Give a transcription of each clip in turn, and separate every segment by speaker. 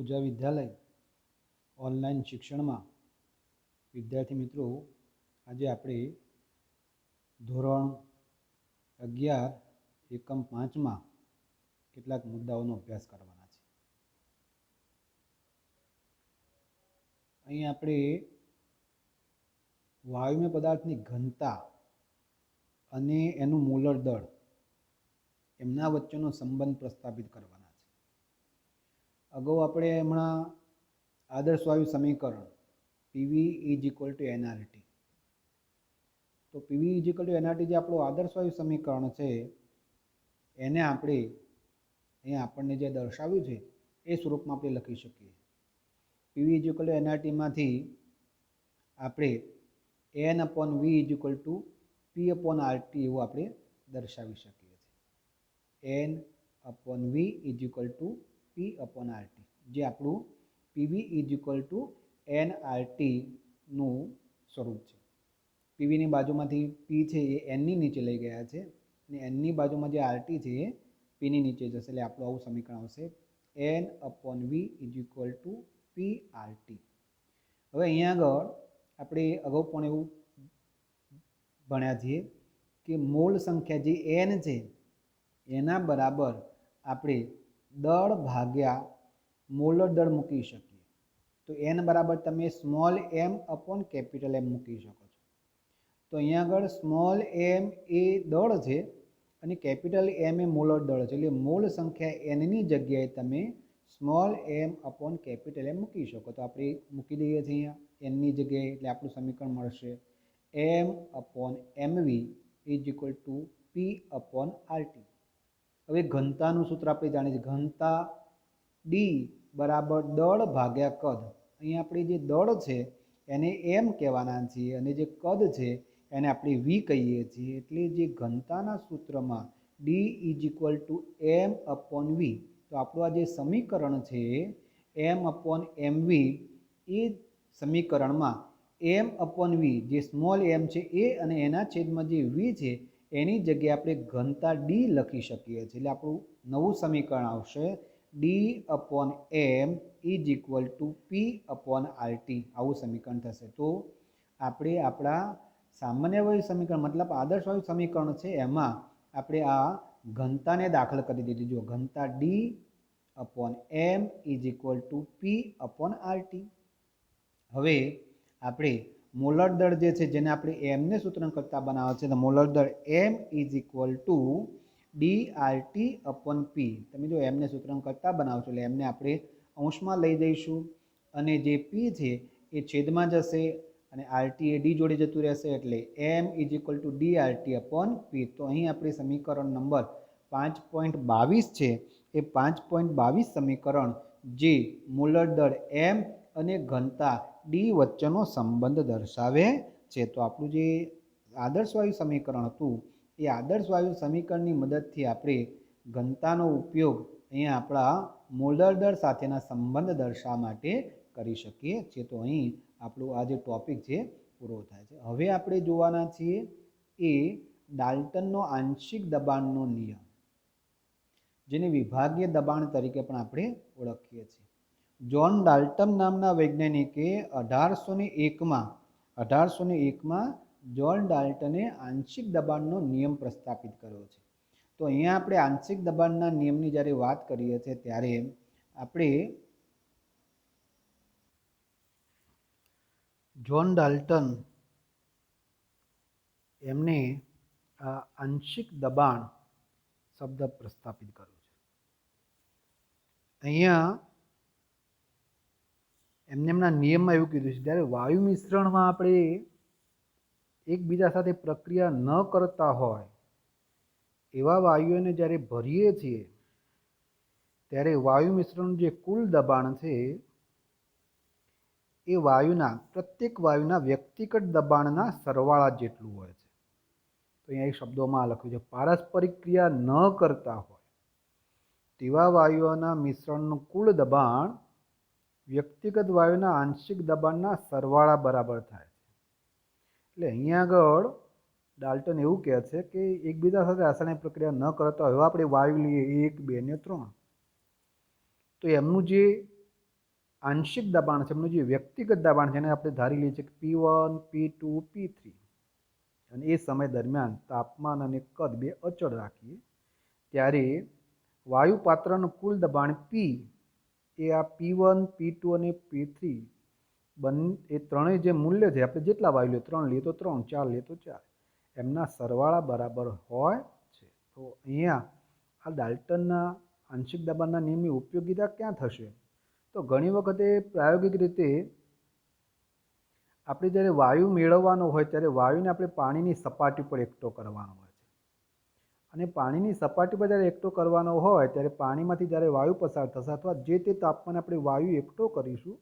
Speaker 1: પૂજા વિદ્યાલય online શિક્ષણમાં વિદ્યાર્થી મિત્રો આજે આપણે ધોરણ 11 એકમ 5માં કેટલાક મુદ્દાઓનો અભ્યાસ કરવાના છે। અહીં આપણે વાયુમય પદાર્થની ઘનતા અને એનું મોલર દળ એમના વચ્ચેનો સંબંધ પ્રસ્થાપિત કરવાના છે। અગાઉ આપણે હમણાં આદર્શ વાયુ સમીકરણ PV is equal to NRT, તો PV is equal to NRT જે આપણું આદર્શ વાયુ સમીકરણ છે એને આપણે અહીંયા આપણને જે દર્શાવ્યું છે એ સ્વરૂપમાં આપણે લખી શકીએ। પીવી ઇઝ ઇક્વલ ટુ એનઆરટીમાંથી આપણે N upon V is equal to P upon RT એવું આપણે દર્શાવી શકીએ છીએ। N upon V is equal to P upon RT જે આપણું PV is equal to N આરટીનું સ્વરૂપ છે। પીવીની બાજુમાંથી પી છે એ એનની નીચે લઈ ગયા છે અને એનની બાજુમાં જે આરટી છે એ પીની નીચે જશે, એટલે આપણું આવું સમીકરણ આવશે N upon V is equal to P RT. હવે અહીંયા આગળ આપણે અગાઉ પણ એવું ભણ્યા છીએ કે મોલ સંખ્યા જે એન છે એના બરાબર આપણે દળ ભાગ્યા મોલર દળ મૂકી શકીએ। તો એન બરાબર તમે small M upon capital M મૂકી શકો છો। તો અહીંયા આગળ સ્મોલ એમ એ દળ છે અને કેપિટલ એમ એ મોલર દળ છે, એટલે મોલ સંખ્યા એનની જગ્યાએ તમે small M upon capital M મૂકી શકો। તો આપણે મૂકી દઈએ છીએ અહીંયા એનની જગ્યાએ, એટલે આપણું સમીકરણ મળશે M upon MV is equal to P upon RT. હવે ઘનતાનું સૂત્ર આપણે જાણીએ છીએ, ઘનતા ડી બરાબર દળ ભાગ્યા કદ। અહીંયા આપણે જે દળ છે એને એમ કહેવાના છીએ અને જે કદ છે એને આપણે વી કહીએ છીએ, એટલે જે ઘનતાના સૂત્રમાં D is equal to M upon V, તો આપણું આ જે સમીકરણ છે એમ અપોન એમ વી એ સમીકરણમાં એમ અપોન વી જે સ્મોલ એમ છે એ અને એના છેદમાં જે વી છે એની જગ્યાએ આપણે ઘનતા ડી લખી શકીએ છીએ, એટલે આપણું નવું સમીકરણ આવશે D upon M is equal to P upon RT, આવું સમીકરણ થશે। તો આપણે આપણા સામાન્ય વાયુ સમીકરણ મતલબ આદર્શ વાયુ સમીકરણ છે એમાં આપણે આ ઘનતાને દાખલ કરી દીધી। જો ઘનતા D upon M is equal to P upon RT. હવે આપણે મોલર દળ જે છે જેને આપણે એમને સૂત્રણ કરતા બનાવે છે, તો મોલર દળ M is equal to D RT upon P. તમે જો એમને સૂત્રણ કરતા બનાવશો એટલે એમને આપણે અંશમાં લઈ જઈશું અને જે પી છે એ છેદમાં જશે અને આરટી એ ડી જોડે જતું રહેશે, એટલે M is equal to D RT upon P. તો અહીં આપણે સમીકરણ નંબર 5.22 છે એ 5.22 સમીકરણ જે મોલર દળ એમ અને ઘનતા ડી વચ્ચેનો સંબંધ દર્શાવે છે। તો આપણું જે આદર્શ વાયુ સમીકરણ હતું એ આદર્શ વાયુ સમીકરણની મદદથી આપણે ઘનતાનો ઉપયોગ અહીંયા આપણા મોલર દળ સાથેના સંબંધ દર્શાવવા માટે કરી શકીએ છીએ। તો અહીં આપણું આ જે ટોપિક છે પૂરો થાય છે। હવે આપણે જોવાના છીએ એ ડાલ્ટનનો આંશિક દબાણનો નિયમ, જેને વિભાગીય દબાણ તરીકે પણ આપણે ઓળખીએ છીએ। જ્હોન ડાલ્ટન નામના વૈજ્ઞાનિકે 1801માં જ્હોન ડાલ્ટને આંશિક દબાણનો નિયમ પ્રસ્થાપિત કર્યો છે। તો અહીંયા આપણે આંશિક દબાણના નિયમની જ્યારે વાત કરીએ છીએ ત્યારે આપણે જ્હોન ડાલ્ટન એમને આંશિક દબાણ શબ્દ પ્રસ્થાપિત કર્યો છે। અહીંયા એમના નિયમમાં એવું કીધું છે જ્યારે વાયુ મિશ્રણમાં આપણે એકબીજા સાથે પ્રક્રિયા ન કરતા હોય એવા વાયુઓને જ્યારે ભરીએ છીએ ત્યારે વાયુ મિશ્રણનું જે કુલ દબાણ છે એ પ્રત્યેક વાયુના વ્યક્તિગત દબાણના સરવાળા જેટલું હોય છે। તો અહીંયા એક શબ્દોમાં લખ્યું છે પારસ્પરિક ક્રિયા ન કરતા હોય તેવા વાયુઓના મિશ્રણનું કુલ દબાણ વ્યક્તિગત વાયુના આંશિક દબાણના સરવાળા બરાબર થાય છે। એટલે અહીંયા આગળ ડાલ્ટન એવું કહે છે કે એકબીજા સાથે રાસાયણિક પ્રક્રિયા ન કરતા હોય એવા આપણે વાયુ લઈએ 1, 2 અને 3, તો એમનું જે આંશિક દબાણ છે એમનું જે વ્યક્તિગત દબાણ છે એને આપણે ધારી લઈએ છીએ કે P1 P2 P3 અને એ સમય દરમિયાન તાપમાન અને કદ બે અચળ રાખીએ ત્યારે વાયુ પાત્રનું કુલ દબાણ P એ આ P1 P2 અને P3 એ ત્રણેય જે મૂલ્ય છે આપણે જેટલા વાયુ લઈએ 3 લઈએ તો 3 4 લઈએ તો 4 એમના સરવાળા બરાબર હોય છે. તો અહીંયા આ ડાલ્ટનના આંશિક દબાણના નિયમની ઉપયોગિતા ક્યાં થશે? તો ઘણી વખતે પ્રાયોગિક રીતે આપણે જ્યારે વાયુ મેળવવાનો હોય ત્યારે વાયુને આપણે પાણીની સપાટી પર એકઠો કરવાનો હોય છે અને પાણીની સપાટી પર જ્યારે એકઠો કરવાનો હોય ત્યારે પાણીમાંથી જ્યારે વાયુ પસાર થશે અથવા જે તે તાપમાને આપણે વાયુ એકઠો કરીશું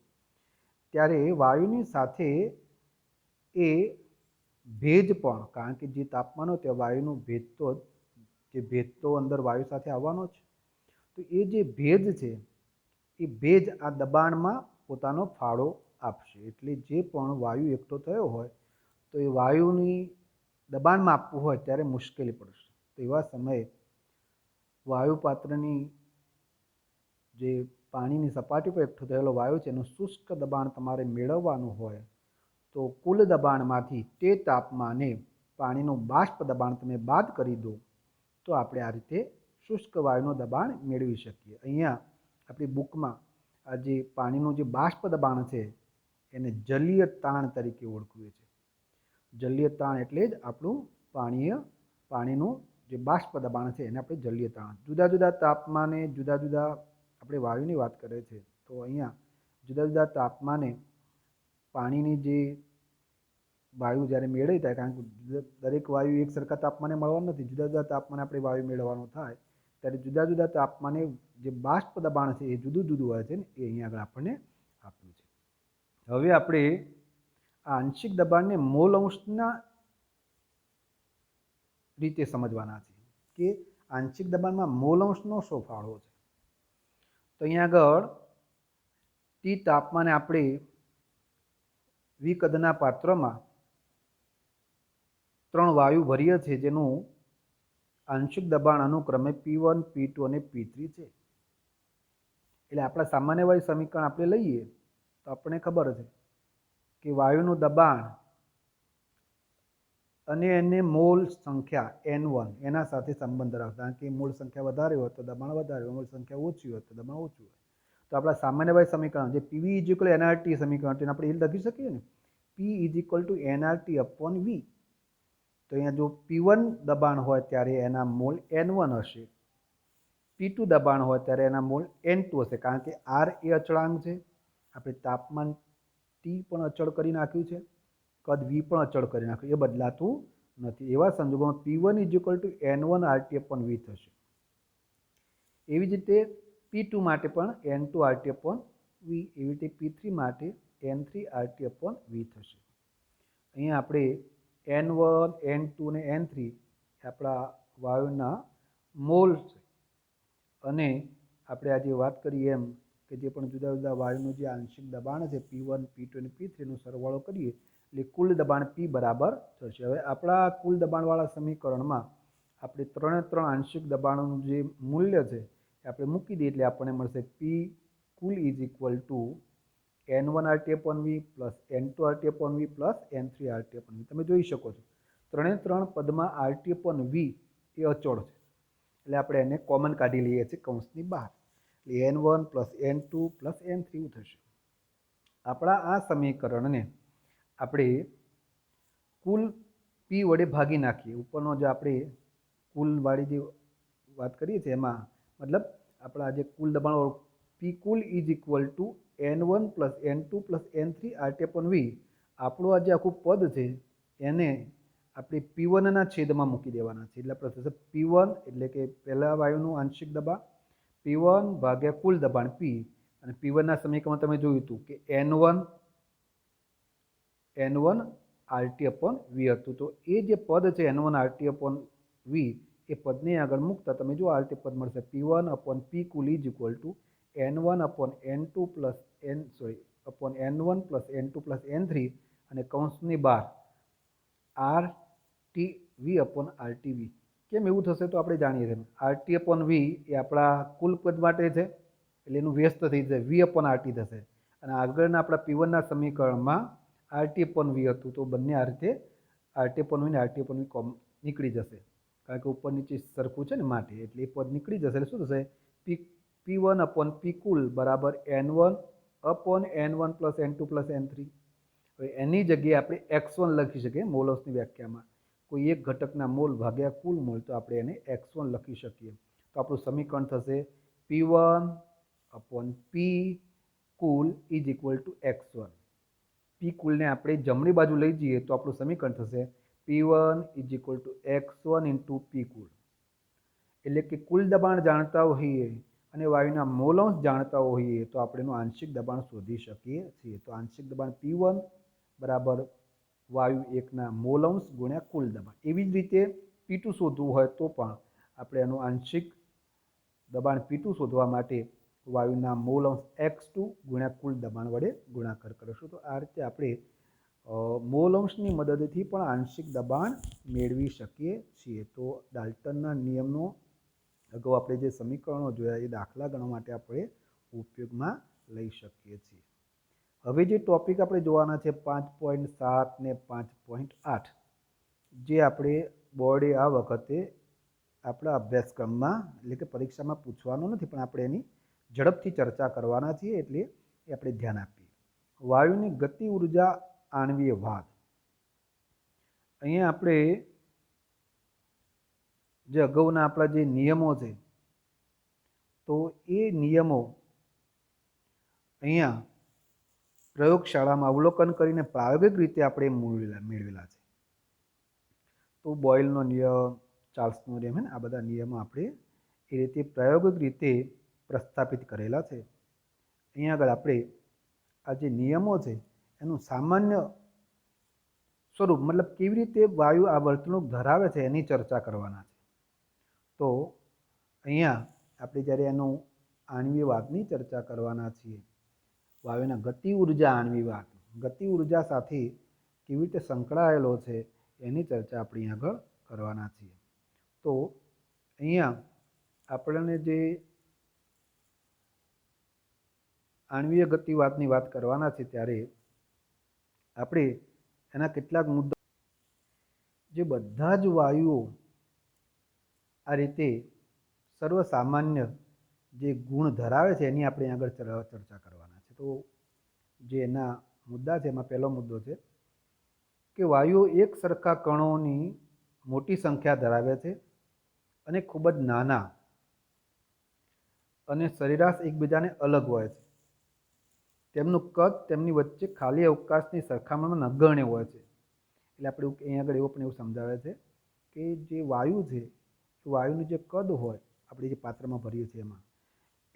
Speaker 1: ત્યારે વાયુની સાથે એ ભેજ પણ, કારણ કે જે તાપમાન હોય તે વાયુનું ભેજ તો અંદર વાયુ સાથે આવવાનો છે, તો એ જે ભેજ છે એ ભેજ આ દબાણમાં પોતાનો ફાળો આપશે. એટલે જે પણ વાયુ એકઠો થયો હોય તો એ વાયુની દબાણમાં આપવું હોય ત્યારે મુશ્કેલી પડશે. તો એવા સમયે વાયુ પાત્રની જે પાણીની સપાટી પર એકઠો થયેલો વાયુ છે એનું શુષ્ક દબાણ તમારે મેળવવાનું હોય તો કુલ દબાણમાંથી તે તાપમાને પાણીનું બાષ્પ દબાણ તમે બાદ કરી દો તો આપણે આ રીતે શુષ્ક વાયુનું દબાણ મેળવી શકીએ. અહીંયા આપણી બુકમાં આ જે પાણીનું જે બાષ્પ દબાણ છે એને જલીય તાણ તરીકે ઓળખીએ છીએ. જલીય તાણ એટલે જ આપણું પાણીનું જે બાષ્પ દબાણ છે એને આપણે જલીય તાણ. જુદા જુદા તાપમાને જુદા જુદા આપણે વાયુની વાત કરે છે તો અહીંયા જુદા જુદા તાપમાને પાણીની જે વાયુ જ્યારે મેળવી થાય, કારણ કે દરેક વાયુ એક સરખા તાપમાને મળવાનું નથી, જુદા જુદા તાપમાને આપણે વાયુ મેળવવાનું થાય ત્યારે જુદા જુદા તાપમાને જે બાષ્પ દબાણ છે એ જુદું જુદું હોય છે ને એ અહીંયા આગળ આપણને આપ્યું છે. હવે આપણે આ આંશિક દબાણને મોલ અંશના રીતે સમજવાના છે કે આંશિક દબાણમાં મોલ અંશનો શું ફાળો છે. તો અહીંયા આગળ ટી તાપમાને આપણે વિકદના પાત્રમાં 3 વાયુ ભરીએ છીએ જેનું આંશિક દબાણ અનુક્રમે P1 P2 અને P3 છે. એટલે આપણા સામાન્ય વાયુ સમીકરણ આપણે લઈએ તો આપણને ખબર છે કે વાયુનું દબાણ અને એને મોલ સંખ્યા N1 એના સાથે સંબંધ રાખતા, કારણ કે મૂળ સંખ્યા વધારે હોય તો દબાણ વધારે હોય, મૂળ સંખ્યા ઓછી હોય તો દબાણ ઓછું હોય. તો આપણા સામાન્ય વાયુ સમીકરણ જે PV = nRT સમીકરણ તેને આપણે એ લખી શકીએ ને, P = nRT/V. તો અહીંયા જો P1 દબાણ હોય ત્યારે એના મોલ N1 હશે, P2 દબાણ હોય ત્યારે એના મોલ N2 હશે, કારણ કે R એ અચળાંક છે, આપણે તાપમાન T પણ અચળ કરી નાખ્યું છે, કદ V પણ અચળ કરી નાખ્યું, એ બદલાતું નથી. એવા સંજોગોમાં P1 = N1RT/V થશે. એવી જ રીતે P2 માટે પણ N2RT/V, એવી રીતે P3 માટે N3RT/V થશે. અહીંયા આપણે N1, N2 અને N3 આપણા વાયુના મોલ છે અને આપણે આજે વાત કરી એમ કે જે પણ જુદા જુદા વાયુનું જે આંશિક દબાણ છે P1, P2 અને P3 નો સરવાળો કરીએ એટલે કુલ દબાણ P બરાબર થશે. હવે આપણા કુલ દબાણવાળા સમીકરણમાં આપણે 3 આંશિક દબાણોનું જે મૂલ્ય છે એ આપણે મૂકી દઈએ એટલે આપણને મળશે P કુલ = N1RT/V + N2RT/V + N3RT/V. તમે જોઈ શકો છો 3 પદમાં RT/V એ અચળ છે એટલે આપણે એને કોમન કાઢી લઈએ છીએ કૌંસની બહાર, એટલે N1 + N2 + N3 થશે. આપણા આ સમીકરણને આપણે કુલ P વડે ભાગી નાખીએ. ઉપરનો જે આપણે કુલવાળી જે વાત કરીએ છીએ એમાં મતલબ આપણા જે કુલ દબાણ P કુલ = N1 + N2 + N3RT/V. આપણું આ જે આખું પદ છે એને આપણે P1ના છેદમાં મૂકી દેવાના છે. એટલે આપણે થશે P1 એટલે કે પહેલા વાયુનું આંશિક દબાણ P1 ભાગ્યા કુલ દબાણ P, અને P1ના સમીકરણમાં તમે જોયું હતું કે N1 RT/V હતું. તો એ જે પદ છે N1 RT/V એ પદને આગળ મૂકતા તમે જો આ રીતે પદ મળશે P1/P કુલ = N1/N2 + N3 અને કૌંસની બહાર RT/V/RTV. કેમ એવું થશે તો આપણે જાણીએ છીએ RT/V એ આપણા કુલ પદ માટે છે એટલે એનું વ્યસ્ત થઈ જશે, V/RT થશે, અને આગળના આપણા P1ના સમીકરણમાં RT/V હતું, તો બંને આ રીતે RT/V ને RT/V કોમ નીકળી જશે, કારણ કે ઉપર નીચે સરખું છે ને માટે, એટલે એ પદ નીકળી જશે. એટલે શું થશે? P1/P કુલ બરાબર N1/N1 plus N2 plus N3. હવે એની જગ્યાએ આપણે x1 લખી શકીએ મોલસની વ્યાખ્યામાં. કોઈ એક ઘટકના મોલ ભાગ્યા કુલ મોલ, તો આપણે એને x1 લખી શકીએ. તો આપણું સમીકરણ થશે P1/P cool is equal to x1. પી કુલને આપણે જમણી બાજુ લઈ જઈએ તો આપણું સમીકરણ થશે P1 is equal to x1 into P કુલ. એટલે કે કુલ દબાણ જાણતા હોઈએ અને વાયુના મોલ અંશ જાણતા હોઈએ તો આપણે એનું આંશિક દબાણ શોધી શકીએ છીએ. તો આંશિક દબાણ P1 બરાબર વાયુ એકના મોલ અંશ ગુણ્યા કુલ દબાણ. એવી જ રીતે P2 શોધવું હોય તો પણ આપણે એનું આંશિક દબાણ P2 શોધવા માટે વાયુના મોલ અંશ x2 ગુણ્યા કુલ દબાણ વડે ગુણાકાર કરીશું. તો આ રીતે આપણે મોલ અંશની મદદથી પણ આંશિક દબાણ મેળવી શકીએ છીએ. તો ડાલ્ટનના નિયમનો અગાઉ આપણે જે સમીકરણો જોયા એ દાખલા ગણવા માટે આપણે ઉપયોગમાં લઈ શકીએ છીએ. હવે જે ટોપિક આપણે જોવાના છે 5.7 ને 5.8, જે આપણે બોર્ડે આ વખતે આપણા અભ્યાસક્રમમાં એટલે કે પરીક્ષામાં પૂછવાનો નથી, પણ આપણે એની ઝડપથી ચર્ચા કરવાના છીએ, એટલે એ આપણે ધ્યાન આપીએ. વાયુની ગતિ ઉર્જા આણ્વીય વાદ. અહીંયા આપણે જે અગાઉના આપણા જે નિયમો છે, તો એ નિયમો અહીંયા પ્રયોગશાળામાં અવલોકન કરીને પ્રાયોગિક રીતે આપણે મેળવેલા છે. તો બોયલનો નિયમ, ચાર્લ્સનો નિયમ, આ બધા નિયમો આપણે એ રીતે પ્રાયોગિક રીતે પ્રસ્થાપિત કરેલા છે. અહીંયા આગળ આપણે આ જે નિયમો છે એનું સામાન્ય સ્વરૂપ, મતલબ કેવી રીતે વાયુ આ વર્તણૂક ધરાવે છે એની ચર્ચા કરવાના છે. તો અહીંયા આપણે જ્યારે એનું આણ્વીયવાદની ચર્ચા કરવાના છીએ, વાયુના ગતિ ઉર્જા આણ્વીયવાદ, ગતિ ઉર્જા સાથે કેવી રીતે સંકળાયેલો છે એની ચર્ચા આપણે આગળ કરવાના છીએ. તો અહીંયા આપણને જે આણ્વીય ગતિવાદની વાત કરવાના છે ત્યારે આપણે એના કેટલાક મુદ્દા, જે બધા જ વાયુઓ આ રીતે સર્વસામાન્ય જે ગુણ ધરાવે છે એની આપણે આગળ ચર્ચા કરવાના છે. તો જે એના મુદ્દા છે એમાં પહેલો મુદ્દો છે કે વાયુઓ એક સરખા કણોની મોટી સંખ્યા ધરાવે છે અને ખૂબ જ નાના અને સરેરાશ એકબીજાને અલગ હોય છે. તેમનું કદ તેમની વચ્ચે ખાલી અવકાશની સરખામણીમાં નગણ્ય હોય છે. એટલે આપણે અહીંયા આગળ એવું પણ એવું સમજાવે છે કે જે વાયુ છે, વાયુનું જે કદ હોય, આપણે જે પાત્રમાં ભરીએ છીએ એમાં,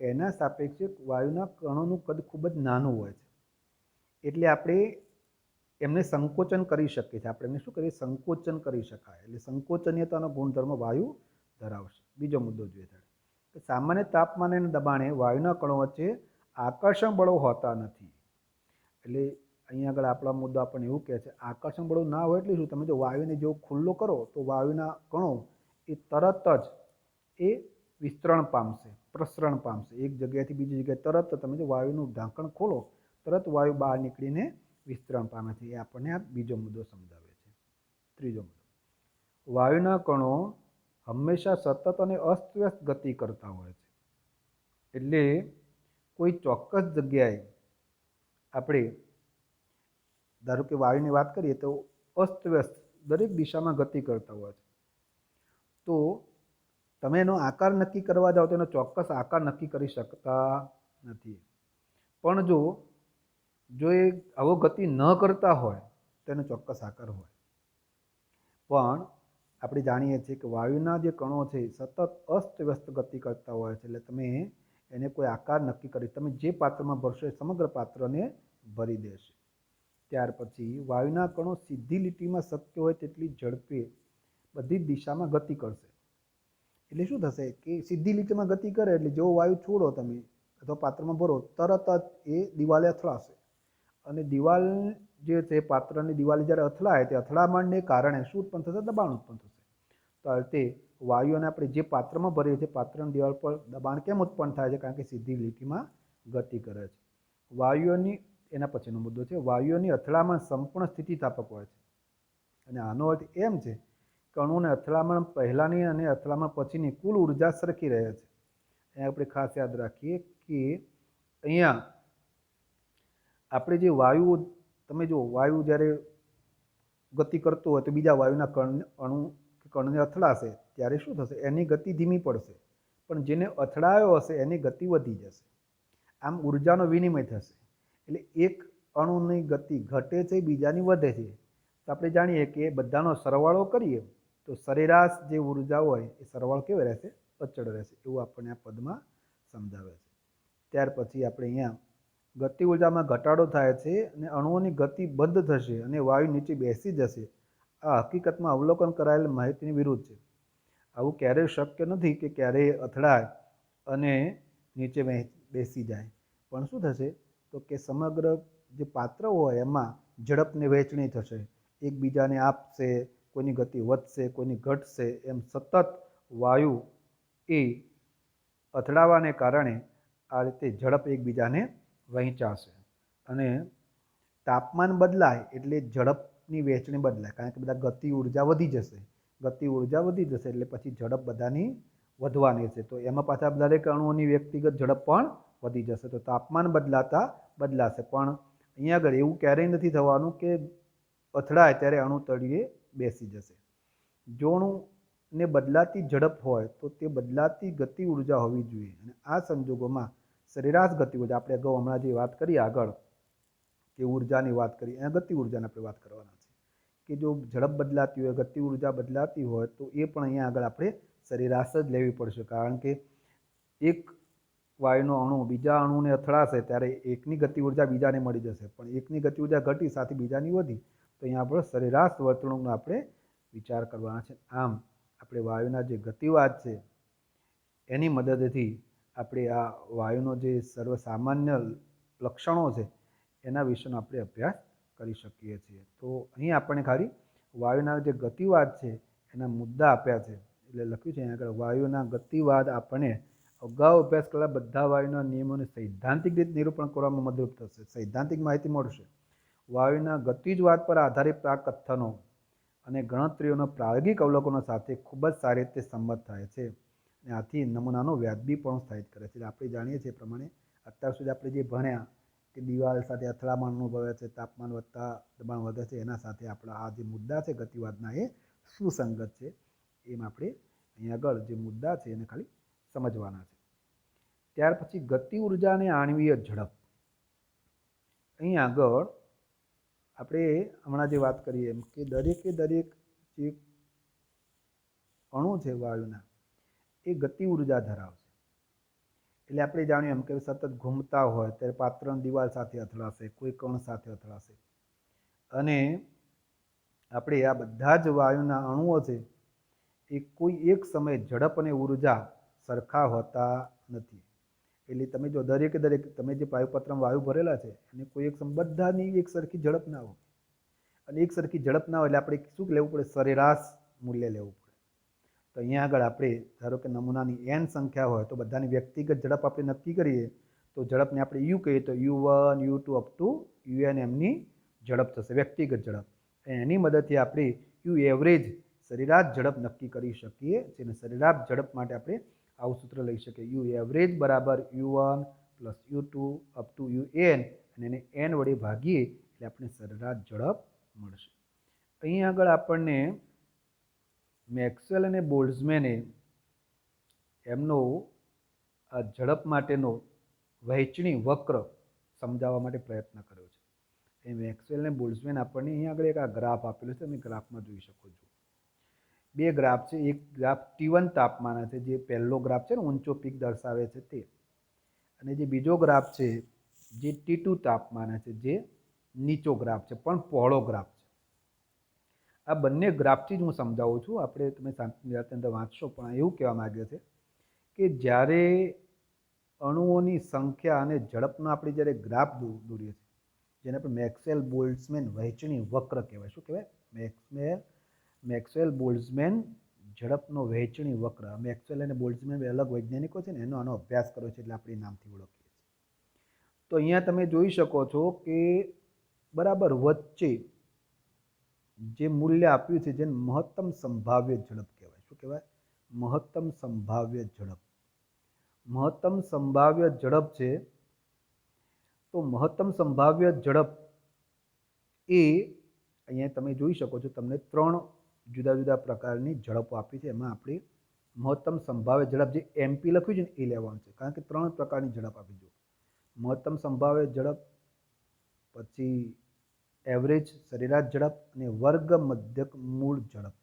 Speaker 1: એના સાપેક્ષે વાયુના કણોનું કદ ખૂબ જ નાનું હોય છે. એટલે આપણે એમને સંકોચન કરી શકીએ છીએ. આપણે એમને શું કરીએ? સંકોચન કરી શકાય. એટલે સંકોચનીયતાનો ગુણધર્મ વાયુ ધરાવશે. બીજો મુદ્દો જોઈએ ત્યારે કે સામાન્ય તાપમાને અને દબાણે વાયુના કણો વચ્ચે આકર્ષણ બળો હોતા નથી. એટલે અહીંયા આગળ આપણા મુદ્દા આપણને એવું કહે છે આકર્ષણ બળો ના હોય એટલે શું? તમે જો વાયુને જેવો ખુલ્લો કરો તો વાયુના કણો એ તરત જ એ વિસ્તરણ પામશે, પ્રસરણ પામશે. એક જગ્યાએથી બીજી જગ્યાએ તરત તમે જો વાયુનું ઢાંકણ ખોલો, તરત વાયુ બહાર નીકળીને વિસ્તરણ પામે છે. એ આપણને આ બીજો મુદ્દો સમજાવે છે. ત્રીજો મુદ્દો, વાયુના કણો હંમેશા સતત અને અસ્તવ્યસ્ત ગતિ કરતા હોય છે. એટલે કોઈ ચોક્કસ જગ્યાએ આપણે ધારો કે વાયુની વાત કરીએ તો અસ્તવ્યસ્ત દરેક દિશામાં ગતિ કરતા હોય છે. તો તમે એનો આકાર નક્કી કરવા જાઓ તો એનો ચોક્કસ આકાર નક્કી કરી શકતા નથી. પણ જો એ આવો ગતિ ન કરતા હોય તો એનો ચોક્કસ આકાર હોય. પણ આપણે જાણીએ છીએ કે વાયુના જે કણો છે સતત અસ્તવ્યસ્ત ગતિ કરતા હોય છે. એટલે તમે એને કોઈ આકાર નક્કી કરી, તમે જે પાત્રમાં ભરશો એ સમગ્ર પાત્રને ભરી દેશે. ત્યાર પછી વાયુના કણો સીધી લીટીમાં શક્ય હોય તેટલી ઝડપે બધી જ દિશામાં ગતિ કરશે. એટલે શું થશે કે સીધી લીટીમાં ગતિ કરે એટલે જેવો વાયુ છોડો તમે અથવા પાત્રમાં ભરો, તરત જ એ દિવાલે અથડાશે. અને દિવાલ જે છે, પાત્રની દિવાલ જ્યારે અથડાય તે અથડામણને કારણે શું ઉત્પન્ન થશે? દબાણ ઉત્પન્ન થશે. તો આ રીતે વાયુઓને આપણે જે પાત્રમાં ભરીએ છીએ, પાત્રની દિવાલ પર દબાણ કેમ ઉત્પન્ન થાય છે? કારણ કે સીધી લીટીમાં ગતિ કરે છે. વાયુઓની એના પછીનો મુદ્દો છે, વાયુઓની અથડામણ સંપૂર્ણ સ્થિતિસ્થાપક હોય છે. અને આનો અર્થ એમ છે કે અણુને અથડામણ પહેલાંની અને અથડામણ પછીની કુલ ઉર્જા સરખી રહે છે. અહીંયા આપણે ખાસ યાદ રાખીએ કે અહીંયા આપણે જે વાયુ, તમે જો વાયુ જ્યારે ગતિ કરતો હોય તો બીજા વાયુના અણુ કે કણને અથડાશે ત્યારે શું થશે? એની ગતિ ધીમી પડશે, પણ જેને અથડાયો હશે એની ગતિ વધી જશે. આમ ઉર્જાનો વિનિમય થશે. એટલે એક અણુની ગતિ ઘટે છે, બીજાની વધે છે. તો આપણે જાણીએ કે બધાનો સરવાળો કરીએ તો સરેરાશ જે ઉર્જા હોય એ સરવાળો કેવો રહેશે? અચળ રહેશે. એવું આપણને આ પદમાં સમજાવે છે. ત્યાર પછી આપણે અહીંયા ગતિ ઉર્જામાં ઘટાડો થાય છે અને અણુઓની ગતિ બંધ થશે અને વાયુ નીચે બેસી જશે. આ હકીકતમાં અવલોકન કરાયેલ માહિતીની વિરુદ્ધ છે. આવું ક્યારેય શક્ય નથી કે ક્યારેય અથડાય અને નીચે બેસી જાય. પણ શું થશે? તો કે સમગ્ર જે પાત્ર હોય એમાં ઝડપની વહેંચણી થશે. એકબીજાને આપશે, કોઈની ગતિ વધશે, કોઈની ઘટશે, એમ સતત વાયુ એ અથડાવાને કારણે આ રીતે ઝડપ એકબીજાને વહેંચાશે. અને તાપમાન બદલાય એટલે ઝડપની વહેંચણી બદલાય, કારણ કે બધા ગતિ ઉર્જા વધી જશે. ગતિ ઉર્જા વધી જશે એટલે પછી ઝડપ બધાની વધવાની છે. તો એમાં પાછા દરેક અણુઓની વ્યક્તિગત ઝડપ પણ વધી જશે. તો તાપમાન બદલાતા બદલાશે. પણ અહીંયા આગળ એવું ક્યારેય નથી થવાનું કે અથડાય ત્યારે અણુ તળિયે બેસી જશે. જો અણુને બદલાતી ઝડપ હોય તો તે બદલાતી ગતિ ઉર્જા હોવી જોઈએ. અને આ સંજોગોમાં સરેરાશ ગતિ ઉર્જા, આપણે અગાઉ હમણાં જે વાત કરી આગળ કે ઉર્જાની વાત કરી, અહીંયા ગતિ ઉર્જાની આપણે વાત કરવાના છે કે જો ઝડપ બદલાતી હોય, ગતિ ઉર્જા બદલાતી હોય તો એ પણ અહીંયા આગળ આપણે સરેરાશ જ લેવી પડશે. કારણ કે એક વાયુનો અણુ બીજા અણુને અથડાશે ત્યારે એકની ગતિ ઉર્જા બીજાને મળી જશે, પણ એકની ગતિ ઉર્જા ઘટી સાથે બીજાની વધી. તો અહીંયા આપણે સરેરાશ વર્તણૂકનો આપણે વિચાર કરવાના છે. આમ આપણે વાયુના જે ગતિવાદ છે એની મદદથી આપણે આ વાયુનો જે સર્વસામાન્ય લક્ષણો છે એના વિશેનો આપણે અભ્યાસ કરી શકીએ છીએ. તો અહીં આપણને ખાલી વાયુના જે ગતિવાદ છે એના મુદ્દા આપ્યા છે. એટલે લખ્યું છે અહીંયા આગળ વાયુના ગતિવાદ આપણને અગાઉ અભ્યાસ કરેલા બધા વાયુના નિયમોને સૈદ્ધાંતિક રીતે નિરૂપણ કરવામાં મદદરૂપ થશે. સૈદ્ધાંતિક માહિતી મળશે. વાયુના ગતિજવાદ પર આધારિત આ કથનો અને ગણતરીઓના પ્રાયોગિક અવલોકનો સાથે ખૂબ જ સારી રીતે સંમત થાય છે. અને આથી નમૂનાનો વ્યાજબી પણ સ્થાપિત કરે છે. એટલે આપણે જાણીએ છીએ પ્રમાણે અત્યાર સુધી આપણે જે ભણ્યા કે દિવાલ સાથે અથડામણ અનુભવે છે, તાપમાન વધતા દબાણ વધે છે, એના સાથે આપણા આ જે મુદ્દા છે ગતિવાદના એ સુસંગત છે. એમ આપણે અહીંયા આગળ જે મુદ્દા છે એને ખાલી સમજવાના છે. ત્યાર પછી ગતિ ઉર્જા અને આણ્વીય ઝડપ. અહીં આગળ આપણે હમણાં જે વાત કરીએ એમ કે દરેકે દરેક જે અણુ છે વાયુના એ ગતિ ઉર્જા ધરાવશે. એટલે આપણે જાણ્યું એમ કે સતત ઘૂમતા હોય ત્યારે પાત્રની દિવાલ સાથે અથડાશે, કોઈ કણ સાથે અથડાશે. અને આપણે આ બધા જ વાયુના અણુઓ છે એ કોઈ એક સમયે ઝડપ અને ઉર્જા સરખા હોતા નથી. એટલે તમે જો દરેકે દરેક તમે જે વાયુપત્રમાં વાયુ ભરેલા છે અને કોઈ એક બધાની એક સરખી ઝડપ ના હોય, અને એક સરખી ઝડપ ના હોય એટલે આપણે શું લેવું પડે? સરેરાશ મૂલ્ય લેવું પડે. તો અહીંયા આગળ આપણે ધારો કે નમૂનાની n સંખ્યા હોય તો બધાની વ્યક્તિગત ઝડપ આપણે નક્કી કરીએ તો ઝડપને આપણે u કહીએ તો u1, u2 up to un એમની ઝડપ થશે, વ્યક્તિગત ઝડપ. એની મદદથી આપણે u એવરેજ સરેરાશ ઝડપ નક્કી કરી શકીએ છીએ. અને સરેરાશ ઝડપ માટે આપણે આવું સૂત્ર લઈ શકીએ, u એવરેજ બરાબર u1 plus u2 up to un, અને એને n વડે ભાગીએ એટલે આપણે સરેરાશ ઝડપ મળશે. અહીં આગળ આપણને મેક્સવેલ અને બોલ્ટ્ઝમેને એમનો આ ઝડપ માટેનો વહેંચણી વક્ર સમજાવવા માટે પ્રયત્ન કર્યો છે. એ મેક્સવેલ અને બોલ્ટ્ઝમેન આપણને અહીં આગળ એક આ ગ્રાફ આપેલો છે, તમે ગ્રાફમાં જોઈ શકો છો. બે ગ્રાફ છે. એક ગ્રાફ T1 તાપમાન છે, જે પહેલો ગ્રાફ છે ને ઊંચો પીક દર્શાવે છે તે, અને જે બીજો ગ્રાફ છે જે T2 તાપમાન છે, જે નીચો ગ્રાફ છે પણ પહોળો ગ્રાફ છે. આ બંને ગ્રાફથી જ હું સમજાવું છું, આપણે તમે શાંતિની અંદર વાંચશો. પણ એવું કહેવા માંગે છે કે જ્યારે અણુઓની સંખ્યા અને ઝડપનો આપણે જ્યારે ગ્રાફ દોરીએ છીએ, જેને આપણે મેક્સવેલ બોલ્ટ્ઝમેન વહેંચણી વક્ર કહેવાય. શું કહેવાય? મેક્સવેલ બોલ્ટ્ઝમેન ઝડપનો વહેંચણી વક્ર. મેક્સવેલ અને બોલ્ટ્ઝમેન બે અલગ વૈજ્ઞાનિકો છે ને, એનો આનો અભ્યાસ કર્યો છે એટલે આપણે એ નામથી ઓળખીએ છીએ. તો અહીંયા તમે જોઈ શકો છો કે બરાબર વચ્ચે જે મૂલ્ય આપ્યું છે જેને મહત્તમ સંભાવ્ય ઝડપ કહેવાય. શું કહેવાય? મહત્તમ સંભાવ્ય ઝડપ. મહત્તમ સંભાવ્ય ઝડપ છે. તો મહત્તમ સંભાવ્ય ઝડપ એ અહીંયા તમે જોઈ શકો છો, તમને 3 જુદા જુદા પ્રકારની ઝડપો આપી છે. એમાં આપણે મહત્તમ સંભાવ્ય ઝડપ જે એમપી લખ્યું છે ને એ લેવાનું છે, કારણ કે 3 પ્રકારની ઝડપ આપી છે. મહત્તમ સંભાવ્ય ઝડપ, પછી એવરેજ સરેરાશ ઝડપ અને વર્ગ મધ્યક મૂળ ઝડપ.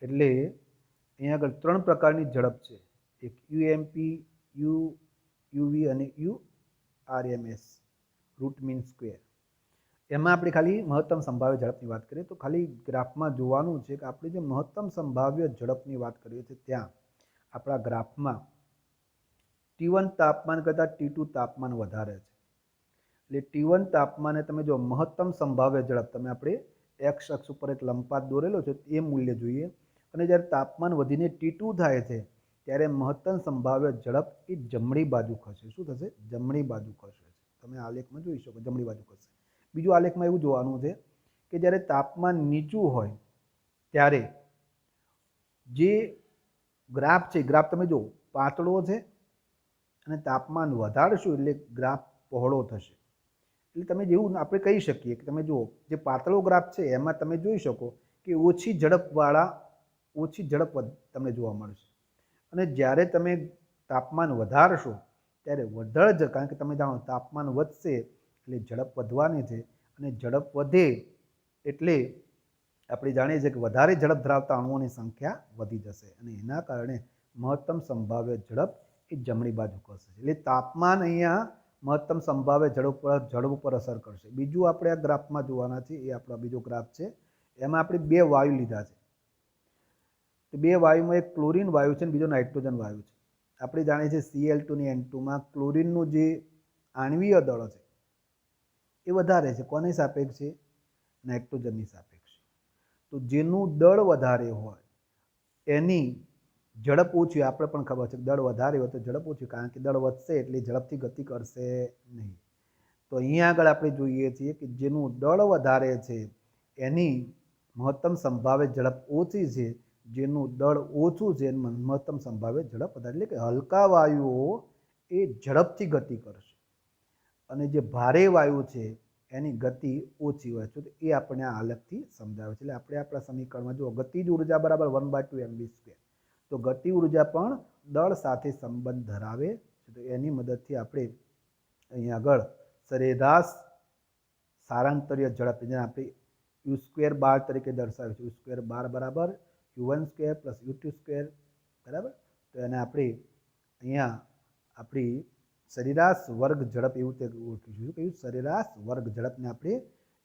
Speaker 1: એટલે અહીંયા આગળ 3 પ્રકારની ઝડપ છે. એક યુએમપી, યુવી અને યુઆરએમએસ, રૂટ મીન સ્ક્વેર. એમાં આપણે ખાલી મહત્તમ સંભાવ્ય ઝડપની વાત કરીએ તો ખાલી ગ્રાફમાં જોવાનું છે કે આપણે જે મહત્તમ સંભાવ્ય ઝડપની વાત કરીએ છીએ ત્યાં આપણા ગ્રાફમાં T1 તાપમાન કરતાં T2 તાપમાન વધારે છે. એટલે T1 તાપમાને તમે જો મહત્તમ સંભાવ્ય ઝડપ, તમે આપણે એક્સ અક્ષ ઉપર એક લંબપાત દોરેલો છે એ મૂલ્ય જોઈએ, અને જ્યારે તાપમાન વધીને T2 થાય છે ત્યારે મહત્તમ સંભાવ્ય ઝડપ એ જમણી બાજુ ખસે. શું થશે? જમણી બાજુ ખસે. તમે આલેખમાં જોઈ શકો જમણી બાજુ ખસે. બીજું આલેખમાં એવું જોવાનું છે કે જ્યારે તાપમાન નીચું હોય ત્યારે જે ગ્રાફ છે, ગ્રાફ તમે જો પાતળો છે અને તાપમાન વધારશું એટલે ગ્રાફ પહોળો થશે. એટલે તમે જેવું આપણે કહી શકીએ કે તમે જુઓ જે પાતળો ગ્રાફ છે એમાં તમે જોઈ શકો કે ઓછી ઝડપ તમને જોવા મળશે, અને જ્યારે તમે તાપમાન વધારશો ત્યારે વધળ, કારણ કે તમે જાણો તાપમાન વધશે એટલે ઝડપ વધવાની છે, અને ઝડપ વધે એટલે આપણે જાણીએ છીએ કે વધારે ઝડપ ધરાવતા અણુઓની સંખ્યા વધી જશે, અને એના કારણે મહત્તમ સંભાવ્ય ઝડપ એ જમણી બાજુ ખસે. એટલે તાપમાન અહીંયા મહત્તમ સંભાવ્ય ઝડપ ઉપર અસર કરશે. બીજું આપણે આ ગ્રાફમાં જોવાના છે, એ આપણો બીજો ગ્રાફ છે. એમાં આપણે 2 વાયુ લીધા છે. તો 2 વાયુમાં એક ક્લોરીન વાયુ છે અને બીજો નાઇટ્રોજન વાયુ છે. આપણે જાણીએ છીએ Cl2 અને N2માં ક્લોરીનનું જે આણ્વીય દળ છે એ વધારે છે. કોની સાપેક્ષે? નાઇટ્રોજનની સાપેક્ષે. તો જેનું દળ વધારે હોય એની ઝડપ ઓછી. આપણે પણ ખબર છે કે દળ વધારે હોય તો ઝડપ ઓછી, કારણ કે દળ વધશે એટલે ઝડપથી ગતિ કરશે નહીં. તો અહીંયા આગળ આપણે જોઈએ છીએ કે જેનું દળ વધારે છે એની મહત્તમ સંભાવ્ય ઝડપ ઓછી છે, જેનું દળ ઓછું છે એની મહત્તમ સંભાવ્ય ઝડપ વધારે. એટલે કે હલકા વાયુઓ એ ઝડપથી ગતિ કરશે અને જે ભારે વાયુ છે એની ગતિ ઓછી હોય છે. તો એ આપણે આ આલેખથી સમજાવે છે. એટલે આપણે આપણા સમીકરણમાં જુઓ, ગતિજ ઉર્જા બરાબર 1/2 mv². તો ગતિ ઉર્જા પણ દળ સાથે સંબંધ ધરાવે છે. તો એની મદદથી આપણે અહીં આગળ સરેરાશ સારાંતરીય ઝડપ, જેને આપણે u² બાર તરીકે દર્શાવે છે. u² બાર બરાબર u1² + u2² બરાબર. તો એને આપણે અહીંયા આપણી સરેરાશ વર્ગ ઝડપ એવું તે ઓળખીશું. કયું? સરેરાશ વર્ગ ઝડપને આપણે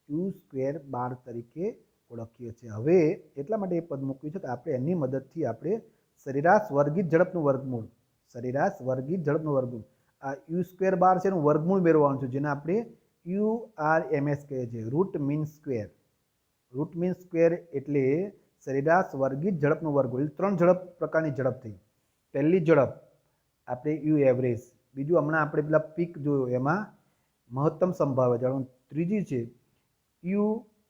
Speaker 1: u² બાર તરીકે ઓળખીએ છીએ. હવે એટલા માટે એ પદ મૂક્યું છે કે આપણે એની મદદથી આપણે સરેરાશ વર્ગિત ઝડપનું વર્ગમૂળ, સરેરાશ વર્ગિત ઝડપનું વર્ગમૂળ, આ u² બાર છે એનું વર્ગમૂળ મેળવવાનું છે, જેને આપણે URMS કહે છે, root mean square. Root mean square એટલે સરેરાશ વર્ગિત ઝડપનું વર્ગમૂળ. 3 ઝડપ પ્રકારની ઝડપ થઈ. પહેલી ઝડપ આપણે યુ એવરેજ, બીજું હમણાં આપણે પેલા પીક જોયો એમાં મહત્તમ સંભાવ્ય ઝડપ, ત્રીજી છે યુ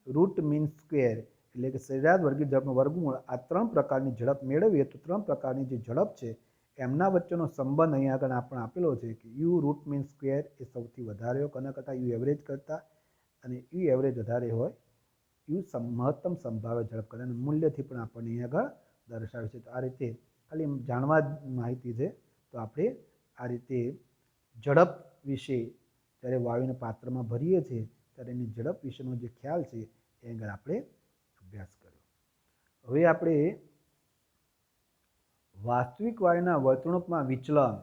Speaker 1: રૂટ મીન સ્ક્વેર એટલે કે સરેરાશ વર્ગિત ઝડપનું વર્ગમૂળ. આ 3 પ્રકારની ઝડપ મેળવીએ તો 3 પ્રકારની જે ઝડપ છે એમના વચ્ચેનો સંબંધ અહીંયા આગળ આપણે આપેલો છે કે યુ રૂટ મીન સ્ક્વેર એ સૌથી વધારે હોય કોના કરતાં? યુ એવરેજ કરતાં, અને યુ એવરેજ વધારે હોય યુ મહત્તમ સંભાવ્ય ઝડપ કરતાં, અને મૂલ્યથી પણ આપણને અહીંયા આગળ દર્શાવે છે. તો આ રીતે ખાલી જાણવા જ માહિતી છે. તો આપણે આ રીતે ઝડપ વિશે જ્યારે વાયુને પાત્રમાં ભરીએ છીએ ત્યારે એની ઝડપ વિશેનો જે ખ્યાલ છે એ આગળ આપણે અભ્યાસ કર્યો. હવે આપણે વાસ્તવિક વાયુના વર્તણૂકમાં વિચલન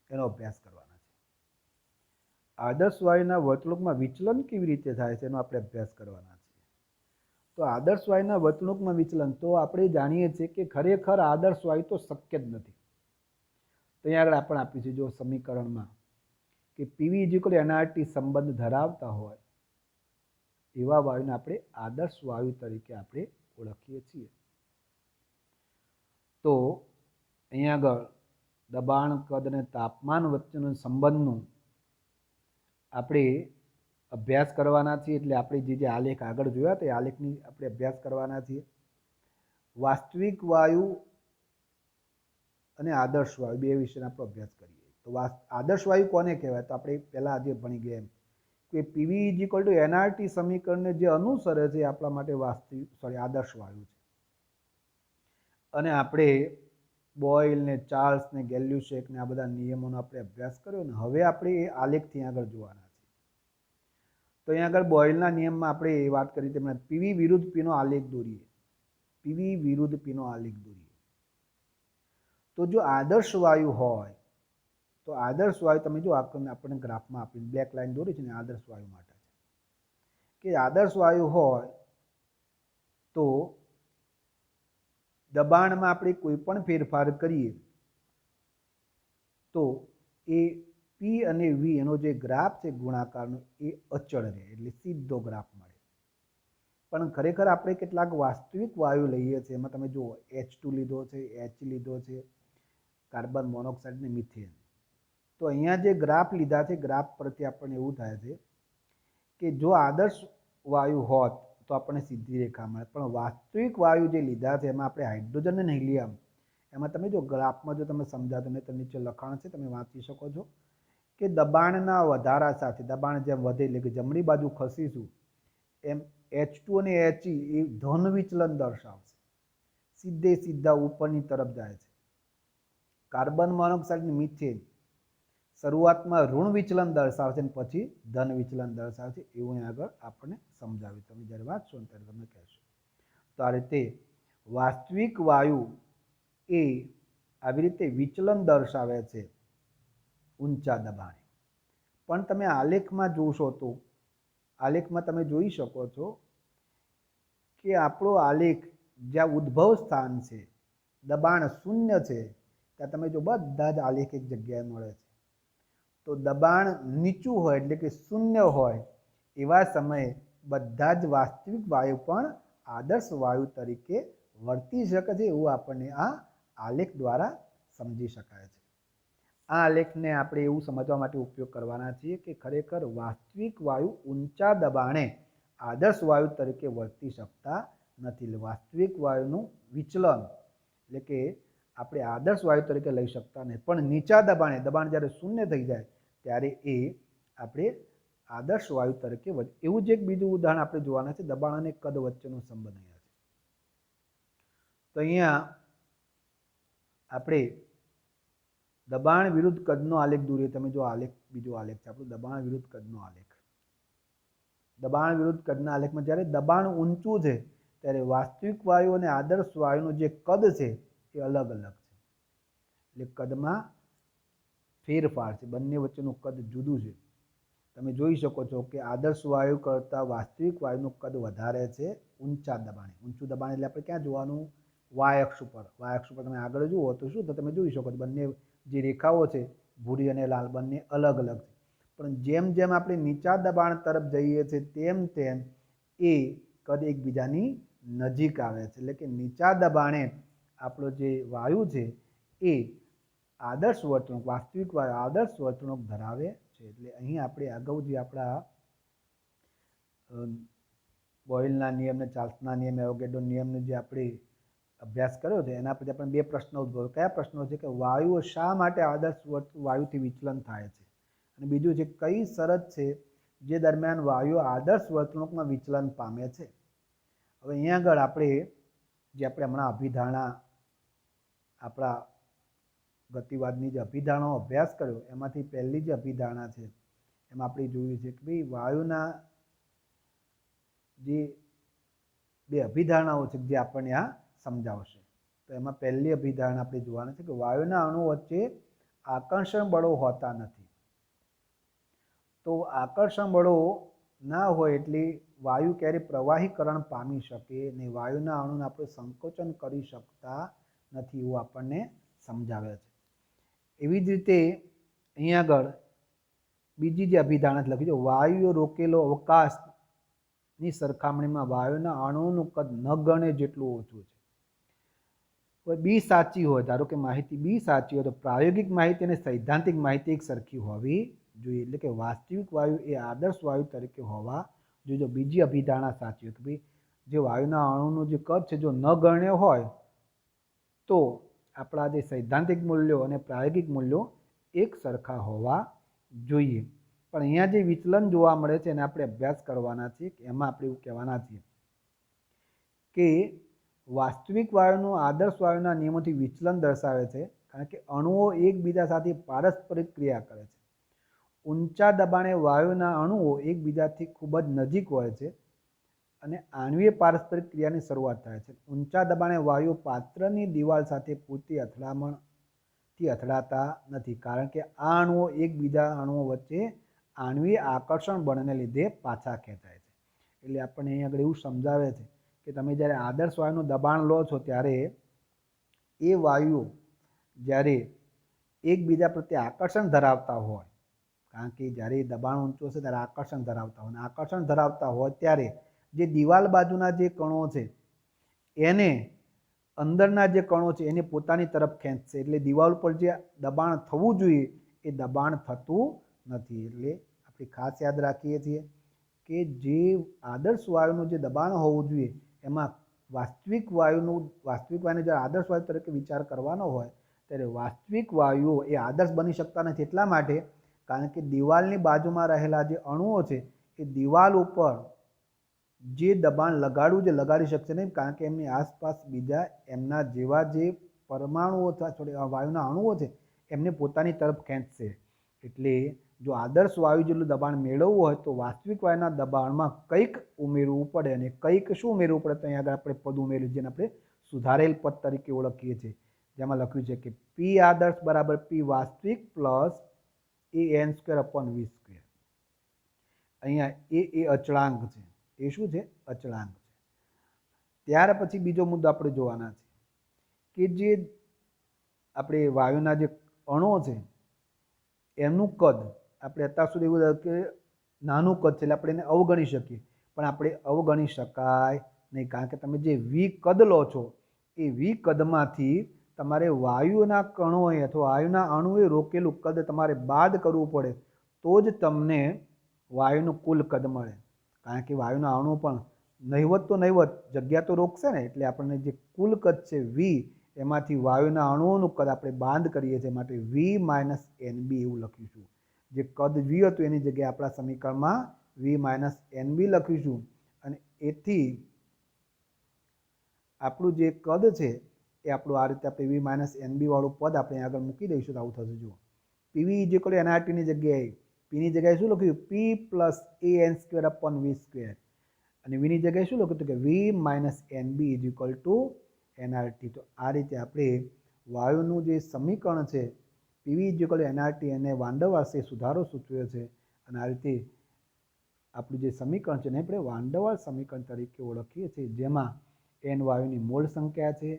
Speaker 1: એનો અભ્યાસ કરવાના છે. આદર્શ વાયુના વર્તણૂકમાં વિચલન કેવી રીતે થાય છે એનો આપણે અભ્યાસ કરવાના છે. તો આદર્શ વાયુના વર્તણૂકમાં વિચલન તો આપણે જાણીએ છીએ કે ખરેખર આદર્શ વાયુ તો શક્ય જ નથી. તો અહીંયા આગળ આપણે આપીશું જો સમીકરણમાં કે PV = nRT સંબંધ ધરાવતા હોય એવા વાયુને આપણે આદર્શ વાયુ તરીકે આપણે ઓળખીએ છીએ. તો અહીંયા આગળ દબાણ, કદ અને તાપમાન વચ્ચેનો સંબંધનું આપણે અભ્યાસ કરવાના છીએ, એટલે આપણે જે આલેખ આગળ જોયા તે આલેખની આપણે અભ્યાસ કરવાના છીએ. વાસ્તવિક વાયુ અને આદર્શ વાયુ બે વિશેનો આપણે અભ્યાસ કરીએ. તો આદર્શ વાયુ કોને કહેવાય? તો આપણે પહેલાં આજે ભણી ગયા એમ કે PV is equal to NRT સમીકરણને જે અનુસરે છે એ આપણા માટે આદર્શ વાયુ છે. અને આપણે બોઇલ ને ચાર્લ્સ ને ગેલ્યુસેક ને આ બધા નિયમોનો આપણે અભ્યાસ કર્યો ને હવે આપણે એ આલેખથી આગળ જોવાના છે. તો અહીંયા આગળ બોઇલના નિયમમાં આપણે એ વાત કરી તેમણે પીવી વિરુદ્ધ પીનો આલેખ દોરીએ. પીવી વિરુદ્ધ પીનો આલેખ દોરીએ. તો જો આદર્શ વાયુ હોય તો આદર્શ વાયુ તમે જો આપણને ગ્રાફમાં આપીને બ્લેક લાઈન દોરી છે ને આદર્શ વાયુ માટે છે કે આદર્શ વાયુ હોય તો દબાણમાં આપણે કોઈ પણ ફેરફાર કરીએ તો એ પી અને વી એનો જે ગ્રાફ છે ગુણાકારનો એ અચળ રહે, એટલે સીધો ગ્રાફ મળે. પણ ખરેખર આપણે કેટલાક વાસ્તવિક વાયુ લઈએ છીએ, એમાં તમે જુઓ H2 લીધો છે, H લીધો છે, કાર્બન મોનોક્સાઇડ ને મિથેન. તો અહીંયા જે ગ્રાફ લીધા છે ગ્રાફ પરથી આપણને એવું થાય છે કે જો આદર્શ વાયુ હોત તો આપણને સીધી રેખા મળે, પણ વાસ્તવિક વાયુ જે લીધા છે એમાં આપણે હાઇડ્રોજન અને હિલિયમ, એમાં તમે જો ગ્રાફમાં જો તમે સમજાતો નહીં તો નીચે લખાણ છે તમે વાંચી શકો છો કે દબાણના વધારા સાથે દબાણ જેમ વધે એટલે કે જમણી બાજુ ખસીશું એમ H2 અને He એ ધન વિચલન દર્શાવશે, સીધે સીધા ઉપરની તરફ જાય છે. કાર્બન મોનોક્સાઇડ અને મિથેન શરૂઆતમાં ઋણ વિચલન દર્શાવશે અને પછી ધન વિચલન દર્શાવશે. એવું અહીં આગળ આપણને સમજાવ્યું. તમે જ્યારે વાંચશો ને ત્યારે તમે કહેશો. તો આ રીતે વાસ્તવિક વાયુ એ આવી રીતે વિચલન દર્શાવે છે ઊંચા દબાણે. પણ તમે આલેખમાં જોશો તો આલેખમાં તમે જોઈ શકો છો કે આપણો આલેખ જ્યાં ઉદ્ભવ સ્થાન છે દબાણ શૂન્ય છે ત્યાં તમે જો બધા જ આલેખ એક જગ્યાએ મળે છે. તો દબાણ નીચું હોય એટલે કે શૂન્ય હોય એવા સમયે બધા જ વાસ્તવિક વાયુ પણ આદર્શ વાયુ તરીકે વર્તી શકે છે, એવું આપણને આ આલેખ દ્વારા સમજી શકાય છે. આ આલેખને આપણે એવું સમજવા માટે ઉપયોગ કરવાના છીએ કે ખરેખર વાસ્તવિક વાયુ ઊંચા દબાણે આદર્શ વાયુ તરીકે વર્તી શકતા નથી. વાસ્તવિક વાયુનું વિચલન એટલે કે આપણે આદર્શ વાયુ તરીકે લઈ શકતા નથી, પણ નીચા દબાણે દબાણ જ્યારે શૂન્ય થઈ જાય ત્યારે એ આપણે આદર્શ વાયુ તરીકે એવું જ એક બીજું ઉદાહરણ આપણે જોવાના છે દબાણ અને કદ વચ્ચેનો સંબંધ અહીંયા છે. તો અહીંયા આપણે દબાણ વિરુદ્ધ કદનો આલેખ દોરીએ. તમે જો આલેખ બીજો આલેખ છે આપણું દબાણ વિરુદ્ધ કદનો આલેખ. દબાણ વિરુદ્ધ કદના આલેખમાં જ્યારે દબાણ ઊંચું છે ત્યારે વાસ્તવિક વાયુ અને આદર્શ વાયુનું જે કદ છે એ અલગ અલગ છે, એટલે કદમાં ફેરફાર છે, બંને વચ્ચેનું કદ જુદું છે. તમે જોઈ શકો છો કે આદર્શ વાયુ કરતાં વાસ્તવિક વાયુનું કદ વધારે છે ઊંચા દબાણે. ઊંચું દબાણ એટલે આપણે ક્યાં જોવાનું? વાય અક્ષ ઉપર. વાય અક્ષ ઉપર તમે આગળ જુઓ તો શું? તો તમે જોઈ શકો છો બંને જે રેખાઓ છે ભૂરી અને લાલ બંને અલગ અલગ છે. પણ જેમ જેમ આપણે નીચા દબાણ તરફ જઈએ છીએ તેમ તેમ એ કદ એકબીજાની નજીક આવે છે, એટલે કે નીચા દબાણે આપણો જે વાયુ છે એ આદર્શ વર્તણૂક વાસ્તવિક વાયુ આદર્શ વર્તણૂક ધરાવે છે. એટલે અહીં આપણે અગાઉ જે આપણા બોઇલના નિયમ ને ચાર્લ્સના નિયમ એવોગેડ્રો નિયમનો જે આપણે અભ્યાસ કર્યો છે એના પછી આપણે બે પ્રશ્નો ઉદ્ભવ્યો. કયા પ્રશ્નો છે કે વાયુઓ શા માટે આદર્શ વાયુથી વિચલન થાય છે, અને બીજું છે કઈ શરત છે જે દરમિયાન વાયુઓ આદર્શ વર્તણૂકમાં વિચલન પામે છે. હવે અહીંયા આગળ આપણે હમણાં અભિધારણા આપણા ગતિવાદની જે અભિધારણાનો અભ્યાસ કર્યો એમાંથી પહેલી જે અભિધારણા છે એમાં આપણે જોયું છે કે ભાઈ વાયુના જે બે અભિધારણાઓ છે જે આપણને આ સમજાવશે. તો એમાં પહેલી અભિધારણા આપણે જોવાના છે કે વાયુના અણુ વચ્ચે આકર્ષણ બળો હોતા નથી. તો આકર્ષણ બળો ના હોય એટલે વાયુ ક્યારેય પ્રવાહીકરણ પામી શકે નહીં, વાયુના અણુને આપણે સંકોચન કરી શકતા નથી એવું આપણને સમજાવે છે. એવી જ રીતે અહીંયા આગળ બીજી જે અભિધારણા લખી છે વાયુઓ રોકેલો અવકાશની સરખામણીમાં વાયુના અણુનું કદ ન ગણે જેટલું ઓછું છે. કોઈ બી સાચી હોય, ધારો કે માહિતી બી સાચી હોય તો પ્રાયોગિક માહિતી અને સૈદ્ધાંતિક માહિતી એક સરખી હોવી જોઈએ, એટલે કે વાસ્તવિક વાયુ એ આદર્શ વાયુ તરીકે હોવા જોઈએ. જો બીજી અભિધારણા સાચી કે ભાઈ જે વાયુના અણુનું જે કદ છે જો ન ગણ્ય હોય તો આપણા જે સૈદ્ધાંતિક મૂલ્યો અને પ્રાયોગિક મૂલ્યો એક સરખા હોવા જોઈએ. પણ અહીંયા જે વિચલન જોવા મળે છે એને આપણે અભ્યાસ કરવાના છીએ. એમાં આપણે એવું કહેવાના છીએ કે વાસ્તવિક વાયુનું આદર્શ વાયુના નિયમોથી વિચલન દર્શાવે છે, કારણ કે અણુઓ એકબીજા સાથે પારસ્પરિક ક્રિયા કરે છે. ઊંચા દબાણે વાયુના અણુઓ એકબીજાથી ખૂબ જ નજીક હોય છે અને આણ્વીય પારસ્પરિક ક્રિયાની શરૂઆત થાય છે. ઊંચા દબાણે વાયુ પાત્રની દિવાલ સાથે પૂરતી અથડામણથી અથડાતા નથી, કારણ કે આ અણુઓ એકબીજા અણુઓ વચ્ચે આણ્વીય આકર્ષણ બળને લીધે પાછા ખેંચાય છે. એટલે આપણને અહીં આગળ એવું સમજાવે છે કે તમે જ્યારે આદર્શ વાયુનું દબાણ લો છો ત્યારે એ વાયુઓ જ્યારે એકબીજા પ્રત્યે આકર્ષણ ધરાવતા હોય, કારણ કે જ્યારે દબાણ ઊંચું હશે ત્યારે આકર્ષણ ધરાવતા હોય, અને આકર્ષણ ધરાવતા હોય ત્યારે જે દિવાલ બાજુના જે કણો છે એને અંદરના જે કણો છે એને પોતાની તરફ ખેંચશે, એટલે દિવાલ ઉપર જે દબાણ થવું જોઈએ એ દબાણ થતું નથી. એટલે આપણે ખાસ યાદ રાખીએ છીએ કે જે આદર્શ વાયુનું જે દબાણ હોવું જોઈએ એમાં વાસ્તવિક વાયુને જ્યારે આદર્શ વાયુ તરીકે વિચાર કરવાનો હોય ત્યારે વાસ્તવિક વાયુઓ એ આદર્શ બની શકતા નથી. એટલા માટે કારણ કે દિવાલની બાજુમાં રહેલા જે અણુઓ છે એ દિવાલ ઉપર જે દબાણ લગાડી શકશે નહીં, કારણ કે એમની આસપાસ બીજા એમના જેવા જે પરમાણુઓ અથવા વાયુના અણુઓ છે એમને પોતાની તરફ ખેંચશે. એટલે જો આદર્શ વાયુ જેટલું દબાણ મેળવવું હોય તો વાસ્તવિક વાયુના દબાણમાં કંઈક ઉમેરવું પડે, અને કંઈક શું ઉમેરવું પડે તો અહીંયા આગળ આપણે પદ ઉમેર્યું જેને આપણે સુધારેલ પદ તરીકે ઓળખીએ છીએ, જેમાં લખ્યું છે કે પી આદર્શ બરાબર પી વાસ્તવિક પ્લસ an²/v². અહીંયા એ અચળાંક છે. એ શું છે? અચળાંક છે. ત્યાર પછી બીજો મુદ્દો આપણે જોવાના છે કે જે આપણે વાયુના જે અણુઓ છે એમનું કદ આપણે અત્યાર સુધી એવું કે નાનું કદ છે એટલે આપણે એને અવગણી શકીએ, પણ આપણે અવગણી શકાય નહીં, કારણ કે તમે જે વી કદ લો છો એ વી કદમાંથી તમારે વાયુના કણોએ અથવા વાયુના અણુએ રોકેલું કદ તમારે બાદ કરવું પડે તો જ તમને વાયુનું કુલ કદ મળે, કારણ કે વાયુના અણુ પણ નહિવત તો નહિવત જગ્યા તો રોકશે ને. એટલે આપણને જે કુલ કદ છે વી એમાંથી વાયુના અણુઓનું કદ આપણે બાદ કરીએ છીએ, માટે વી માઇનસ NB એવું લખીશું. જે કદ વી હતું એની જગ્યાએ આપણા સમીકરણમાં વી માઇનસ NB લખીશું, અને એથી આપણું જે કદ છે એ આપણું આ રીતે આપણે વી માઇનસ NB વાળું પદ આપણે આગળ મૂકી દઈશું તો આવું થશે. જુઓ, પીવી ઇઝ ઇક્વલ ટુ nRTની જગ્યાએ પીની જગ્યાએ શું લખ્યું? પી પ્લસ an²/v², અને વીની જગ્યાએ શું લખ્યું હતું કે V minus NB is equal to nRT. તો આ રીતે આપણે વાયુનું જે સમીકરણ છે PV is equal to nRT એને વાન ડર વાલ્સે સુધારો સૂચવ્યો છે, અને આ રીતે આપણું જે સમીકરણ છે એને આપણે વાન ડર વાલ્સ સમીકરણ તરીકે ઓળખીએ છીએ, જેમાં n વાયુની મોલ સંખ્યા છે,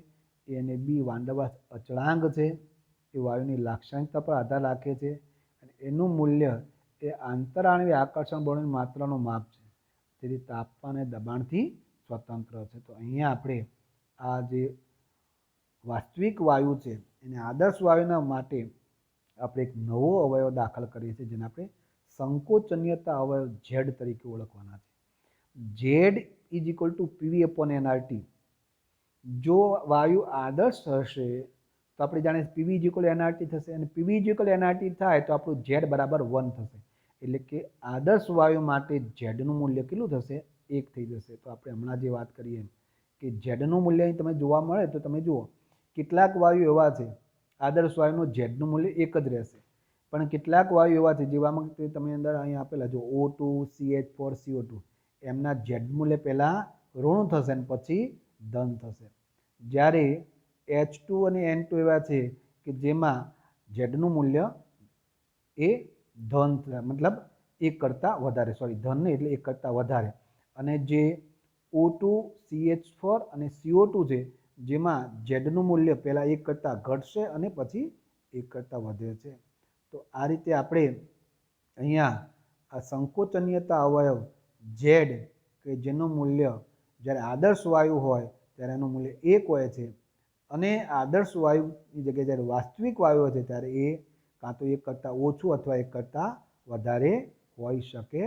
Speaker 1: એ અને બી વાન ડર વાલ્સ અચળાંક છે, એ વાયુની લાક્ષણિકતા પર આધાર રાખે છે, અને એનું મૂલ્ય એ આંતરાણ્વીય આકર્ષણ બળની માત્રાનું માપ છે, તેથી તાપમાન અને દબાણથી સ્વતંત્ર છે. તો અહીંયા આપણે આ જે વાસ્તવિક વાયુ છે એને આદર્શ વાયુના માટે આપણે એક નવો અવયવ દાખલ કરીએ છીએ, જેને આપણે સંકોચનીયતા અવયવ ઝેડ તરીકે ઓળખવાના છે. Z is equal two PV/nRT. જો વાયુ આદર્શ હશે તો આપણે જાણીએ PV ઇઝ ઇક્વલ nRT થશે, અને PV ઇઝ ઇક્વલ nRT થાય તો આપણું ઝેડ બરાબર 1 થશે. એટલે કે આદર્શ વાયુ માટે ઝેડનું મૂલ્ય કેટલું થશે? 1 થઈ જશે. તો આપણે હમણાં જે વાત કરીએ કે ઝેડનું મૂલ્ય અહીં તમે જોવા મળે તો તમે જુઓ કેટલાક વાયુ એવા છે આદર્શ વાયુનું ઝેડનું મૂલ્ય 1 જ રહેશે, પણ કેટલાક વાયુ એવા છે જેવામાં તમે અંદર અહીં આપેલા જો O2, CH4, CO2 એમના ઝેડ મૂલ્ય પહેલાં ઋણ થશે અને પછી ધન થશે, જ્યારે H2 અને N2 એવા છે કે જેમાં ઝેડનું મૂલ્ય એ ધન મતલબ 1 કરતાં વધારે, ધન નહીં એટલે 1 કરતાં વધારે, અને જે O2, CH4 અને CO2 છે જેમાં ઝેડનું મૂલ્ય પહેલાં 1 કરતાં ઘટશે અને પછી 1 કરતાં વધે છે. તો આ રીતે આપણે અહીંયા આ સંકોચનીયતા અવયવ ઝેડ કે જેનું મૂલ્ય જ્યારે આદર્શ વાયુ હોય ત્યારે એનું મૂલ્ય 1 હોય છે, અને આદર્શ વાયુની જગ્યાએ જ્યારે વાસ્તવિક વાયુ હોય છે ત્યારે એ કાં તો 1 કરતાં ઓછું અથવા 1 કરતાં વધારે હોઈ શકે